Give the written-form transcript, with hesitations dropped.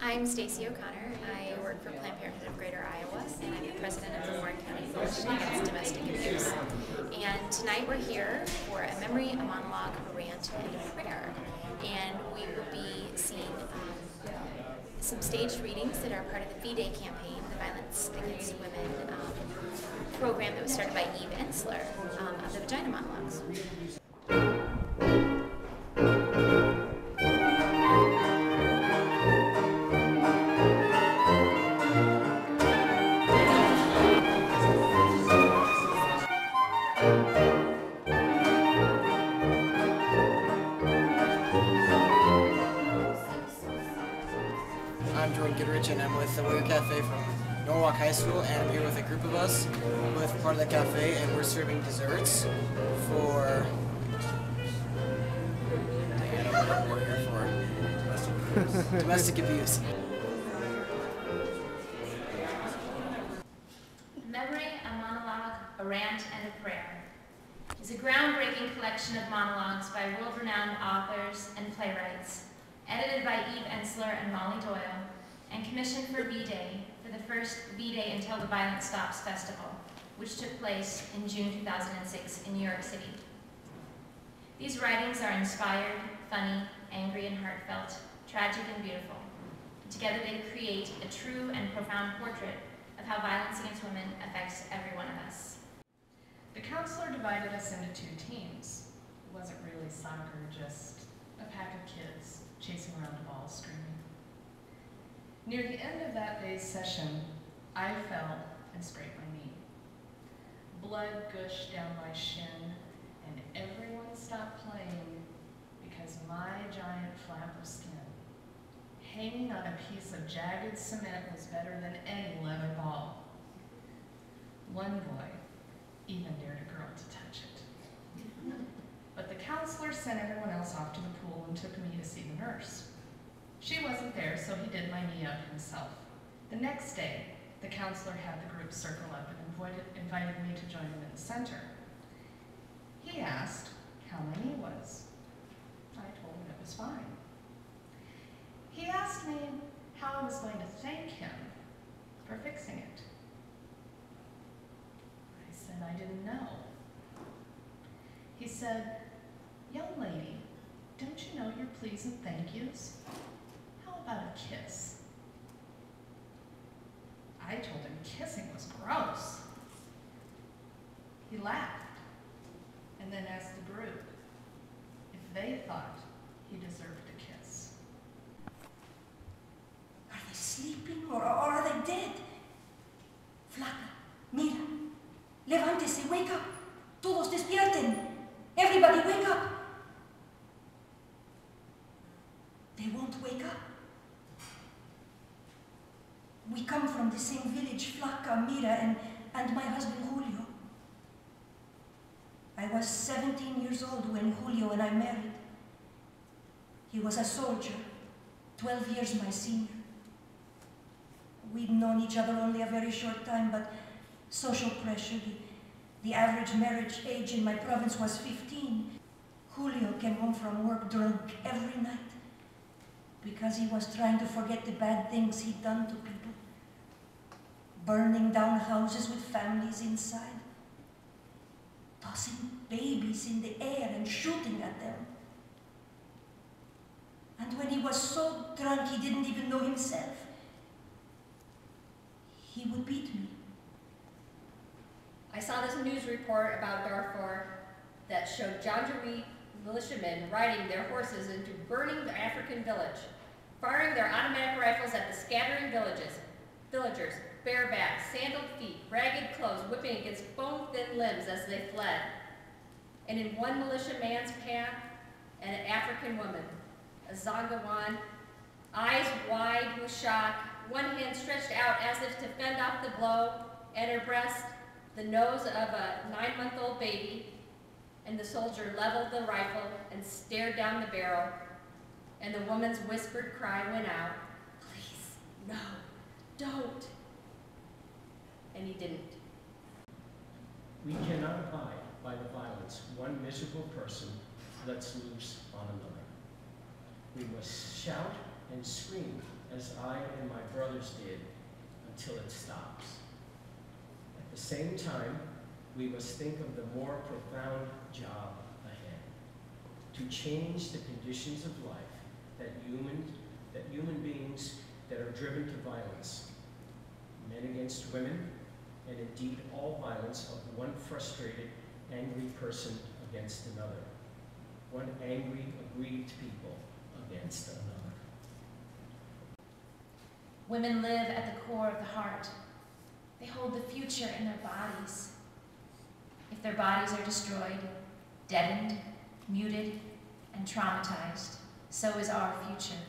I'm Stacey O'Connor. I work for Planned Parenthood of Greater Iowa, and I'm the president of the Warren County Coalition Against Domestic Abuse. And tonight we're here for a memory, a monologue, a rant, and a prayer. And we will be seeing some staged readings that are part of the V-Day campaign, the Violence Against Women program that was started by Eve Ensler of the Vagina Monologues. And I'm with the Warrior Cafe from Norwalk High School, and I'm here with a group of us with part of the cafe, and we're serving desserts for I don't know what we're here for. Domestic abuse. Memory, a monologue, a rant, and a prayer is a groundbreaking collection of monologues by world-renowned authors and playwrights, edited by Eve Ensler and Molly Doyle, and commissioned for V-Day, for the first V-Day Until the Violence Stops festival, which took place in June 2006 in New York City. These writings are inspired, funny, angry and heartfelt, tragic and beautiful. Together they create a true and profound portrait of how violence against women affects every one of us. The counselor divided us into two teams. It wasn't really soccer, just a pack of kids chasing around a ball screaming. Near the end of that day's session, I fell and scraped my knee. Blood gushed down my shin, and everyone stopped playing because my giant flap of skin, hanging on a piece of jagged cement, was better than any leather ball. One boy even dared a girl to touch it. But the counselor sent everyone else off to the pool and took me to see the nurse. She wasn't there, so he did my knee up himself. The next day, the counselor had the group circle up and invited me to join him in the center. He asked how my knee was. I told him it was fine. He asked me how I was going to thank him for fixing it. I said I didn't know. He said, "Young lady, don't you know your please and thank yous? How about a kiss?" I told him kissing was gross. He laughed and then asked the group if they thought he deserved a kiss. Are they sleeping or are they dead? Flaca, mira, levántese, wake up. Todos despierten. Everybody wake up. They won't wake up. We come from the same village, Flaca, Mira, and my husband Julio. I was 17 years old when Julio and I married. He was a soldier, 12 years my senior. We'd known each other only a very short time, but social pressure, the average marriage age in my province was 15. Julio came home from work drunk every night because he was trying to forget the bad things he'd done to people. Burning down houses with families inside, tossing babies in the air and shooting at them. And when he was so drunk he didn't even know himself, he would beat me. I saw this news report about Darfur that showed Janjaweed militiamen riding their horses into burning the African village, firing their automatic rifles at the scattering villagers, bareback, sandaled feet, ragged clothes, whipping against bone-thin limbs as they fled. And in one militiaman's path, an African woman, a Zangawan, eyes wide with shock, one hand stretched out as if to fend off the blow, at her breast, the nose of a 9-month-old baby, and the soldier leveled the rifle and stared down the barrel, and the woman's whispered cry went out, "Please, no, don't." And he didn't. We cannot abide by the violence one miserable person lets loose on another. We must shout and scream as I and my brothers did, until it stops. At the same time, we must think of the more profound job ahead, to change the conditions of life that human beings that are driven to violence, men against women, and indeed all violence of one frustrated, angry person against another, one angry, aggrieved people against another. Women live at the core of the heart. They hold the future in their bodies. If their bodies are destroyed, deadened, muted, and traumatized, so is our future.